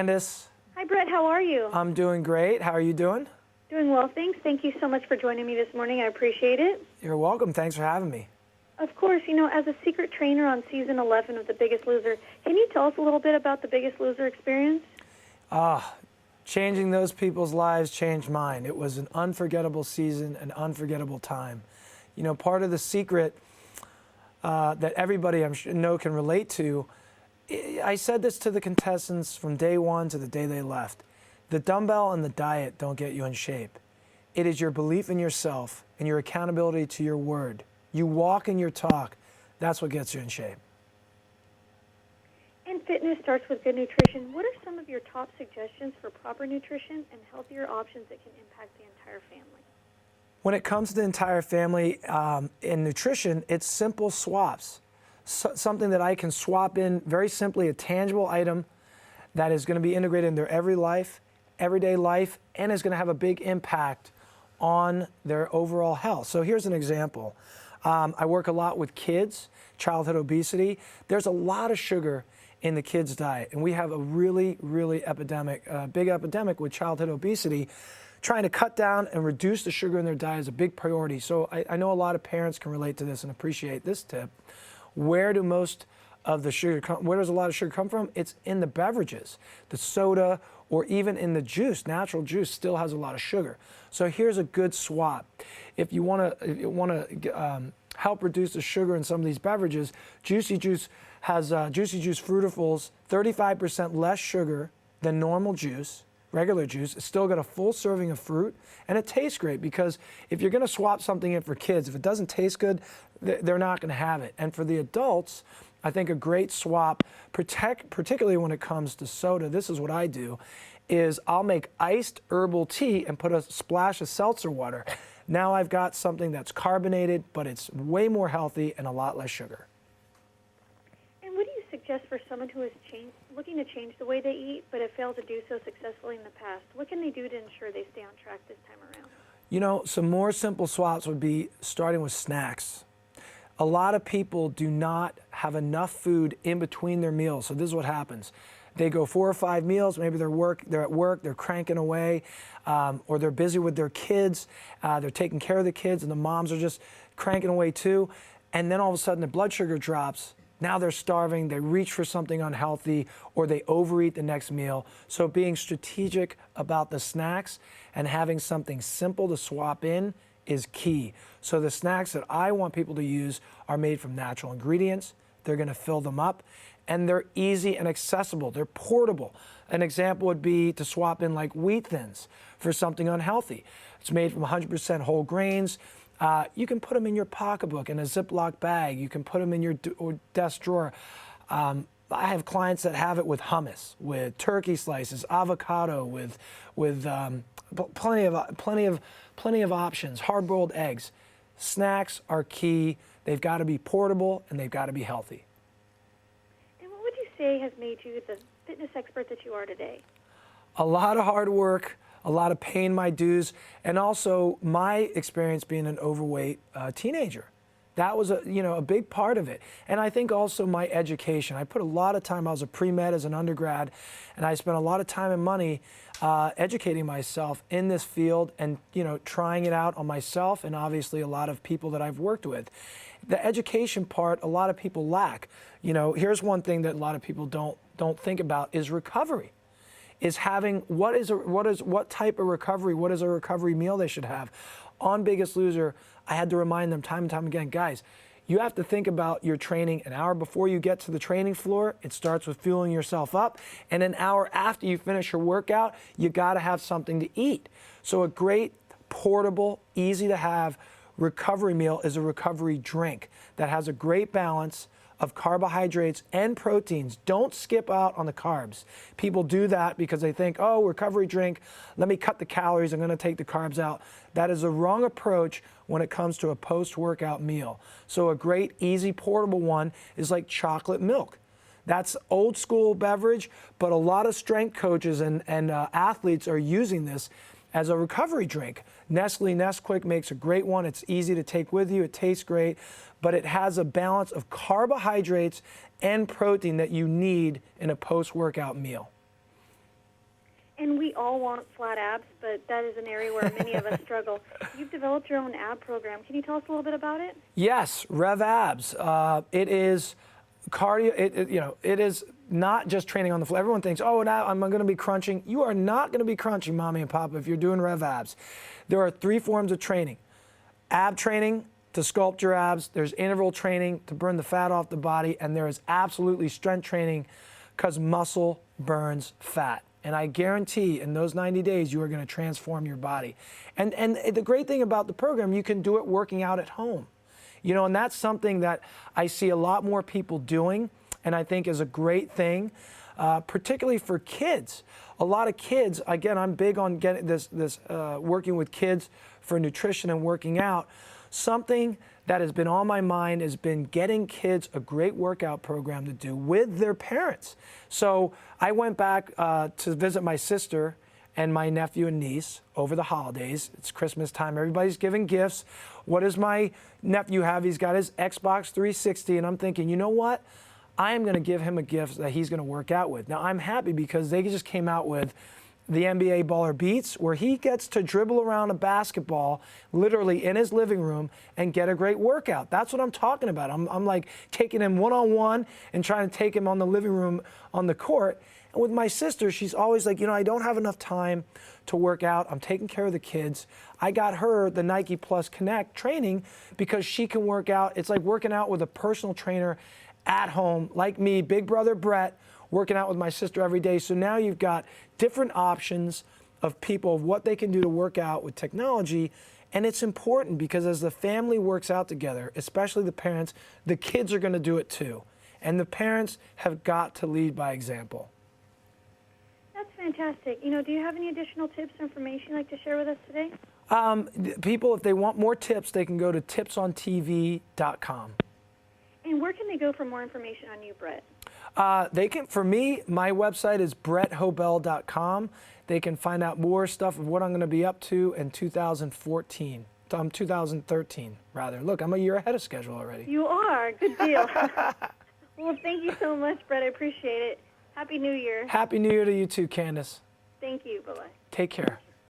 Candace, Hi, Brett. How are you? I'm doing great. How are you doing? Doing well, thanks. Thank you so much for joining me this morning. I appreciate it. You're welcome. Thanks for having me. Of course, as a secret trainer on season 11 of The Biggest Loser, can you tell us a little bit about The Biggest Loser experience? Changing those people's lives changed mine. It was an unforgettable season, an unforgettable time. Part of the secret that everybody know can relate to, I said this to the contestants from day one to the day they left. The dumbbell and the diet don't get you in shape. It is your belief in yourself and your accountability to your word. You walk and your talk. That's what gets you in shape. And fitness starts with good nutrition. What are some of your top suggestions for proper nutrition and healthier options that can impact the entire family? When it comes to the entire family in nutrition, it's simple swaps. Something that I can swap in very simply, a tangible item that is going to be integrated in their everyday life, and is going to have a big impact on their overall health. So here's an example. I work a lot with kids, childhood obesity. There's a lot of sugar in the kids' diet, and we have a really big epidemic with childhood obesity. Trying to cut down and reduce the sugar in their diet is a big priority. So I know a lot of parents can relate to this and appreciate this tip. Where does a lot of sugar come from? It's in the beverages. The soda or even in the juice. Natural juice still has a lot of sugar. So here's a good swap. If you want to help reduce the sugar in some of these beverages, Juicy Juice has Juicy Juice Fruitifuls, 35% less sugar than normal juice. Regular juice. It's still got a full serving of fruit, and it tastes great, because if you're going to swap something in for kids, if it doesn't taste good, they're not going to have it. And for the adults, I think a great swap, particularly when it comes to soda, this is what I do, is I'll make iced herbal tea and put a splash of seltzer water. Now I've got something that's carbonated, but it's way more healthy and a lot less sugar. And what do you suggest for someone who is looking to change the way they eat but have failed to do so successfully in the past? What can they do to ensure they stay on track this time around? Some more simple swaps would be starting with snacks. A lot of people do not have enough food in between their meals. So this is what happens. They go 4 or 5 meals, maybe they're at work, they're cranking away, or they're busy with their kids, they're taking care of the kids, and the moms are just cranking away too. And then all of a sudden the blood sugar drops. Now they're starving, they reach for something unhealthy, or they overeat the next meal. So being strategic about the snacks and having something simple to swap in is key. So the snacks that I want people to use are made from natural ingredients. They're going to fill them up, and they're easy and accessible. They're portable. An example would be to swap in like Wheat Thins for something unhealthy. It's made from 100% whole grains. You can put them in your pocketbook in a Ziploc bag. You can put them in your desk drawer. I have clients that have it with hummus, with turkey slices, avocado, with plenty of options. Hard-boiled eggs. Snacks are key. They've got to be portable and they've got to be healthy. And what would you say has made you the fitness expert that you are today? A lot of hard work, a lot of paying my dues, and also my experience being an overweight teenager. That was a big part of it. And I think also my education. I put a lot of time, I was a pre-med as an undergrad, and I spent a lot of time and money educating myself in this field and trying it out on myself and obviously a lot of people that I've worked with. The education part, a lot of people lack. Here's one thing that a lot of people don't think about is recovery. Is having what type of recovery, what is a recovery meal they should have. On Biggest Loser, I had to remind them time and time again, guys, you have to think about your training an hour before you get to the training floor. It starts with fueling yourself up, and an hour after you finish your workout, you gotta have something to eat. So a great, portable, easy to have recovery meal is a recovery drink that has a great balance of carbohydrates and proteins. Don't skip out on the carbs. People do that because they think, oh, recovery drink, let me cut the calories, I'm gonna take the carbs out. That is a wrong approach when it comes to a post-workout meal. So a great, easy, portable one is like chocolate milk. That's old school beverage, but a lot of strength coaches and athletes are using this as a recovery drink. Nestle Nesquik makes a great one. It's easy to take with you. It tastes great, but it has a balance of carbohydrates and protein that you need in a post-workout meal. all want flat abs, but that is an area where many of us struggle. You've developed your own ab program. Can you tell us a little bit about it? Yes, Rev Abs. It is cardio. It is not just training on the floor. Everyone thinks, oh, now I'm going to be crunching. You are not going to be crunching, mommy and papa, if you're doing Rev Abs. There are 3 forms of training. Ab training to sculpt your abs. There's interval training to burn the fat off the body. And there is absolutely strength training because muscle burns fat. And I guarantee in those 90 days, you are going to transform your body. And the great thing about the program, you can do it working out at home. And that's something that I see a lot more people doing, and I think is a great thing, particularly for kids. A lot of kids, again, I'm big on getting this working with kids for nutrition and working out. Something that has been on my mind has been getting kids a great workout program to do with their parents. So I went back to visit my sister and my nephew and niece over the holidays. It's Christmas time. Everybody's giving gifts. What does my nephew have? He's got his Xbox 360, and I'm thinking, you know what? I am going to give him a gift that he's going to work out with. Now, I'm happy because they just came out with the NBA Baller Beats, where he gets to dribble around a basketball literally in his living room and get a great workout. That's what I'm talking about. I'm like taking him one-on-one and trying to take him on the living room on the court. And with my sister, she's always like, I don't have enough time to work out. I'm taking care of the kids. I got her the Nike Plus Connect training because she can work out. It's like working out with a personal trainer at home, like me, Big Brother Brett, working out with my sister every day. So now you've got different options of people, of what they can do to work out with technology. And it's important because as the family works out together, especially the parents, the kids are going to do it too. And the parents have got to lead by example. That's fantastic. Do you have any additional tips or information you'd like to share with us today? People, if they want more tips, they can go to tipsontv.com. And where can they go for more information on you, Brett? They can, for me, my website is bretthoebel.com. They can find out more stuff of what I'm going to be up to in 2013, rather. Look, I'm a year ahead of schedule already. You are. Good deal. Well, thank you so much, Brett. I appreciate it. Happy New Year. Happy New Year to you too, Candace. Thank you. Bye-bye. Take care.